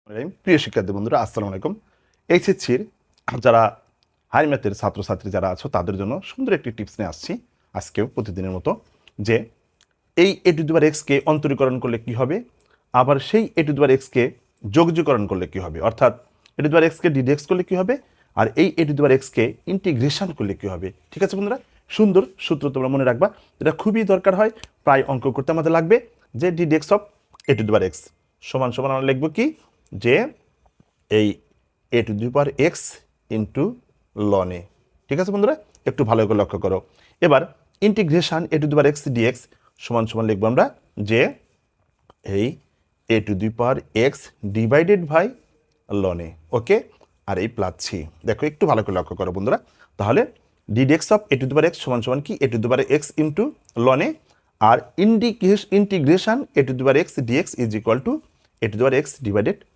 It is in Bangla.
প্রিয় শিক্ষার্থী বন্ধুরা আসসালামু আলাইকুম। এইচএসসির যারা হাই ম্যাথের ছাত্রছাত্রী যারা আছো তাদের জন্য সুন্দর একটি টিপস নিয়ে আসছি আজকেও প্রতিদিনের মতো, যে এই এ টু দি পাওয়ার এক্সকে অন্তরীকরণ করলে কি হবে, আবার সেই এ টু দি পাওয়ার এক্সকে যোগজীকরণ করলে কি হবে, অর্থাৎ এ টু দি পাওয়ার এক্সকে ডিডেক্স করলে কি হবে, আর এই এ টু দি পাওয়ার এক্সকে ইন্টিগ্রেশন করলে কি হবে। ঠিক আছে বন্ধুরা, সুন্দর সূত্র তোমরা মনে রাখবা, এটা খুবই দরকার হয়। প্রায় অঙ্ক করতে আমাদের লাগবে যে d dx of e to the power x সমান সমান আমরা লিখবো কি, যে এই e to the power x into ln e. ঠিক আছে বন্ধুরা, একটু ভালো করে লক্ষ্য করো। এবার integration e to the power x dx সমান সমান লিখবো আমরা যে এই e to the power x divided by ln e. Okay, আর এই প্লাস সি। দেখো একটু ভালো করে লক্ষ্য করো বন্ধুরা, তাহলে d dx of e to the power x সমান সমান কি, e to the power x into ln e, আর integration e to the power x dx is equal to e to the power x divided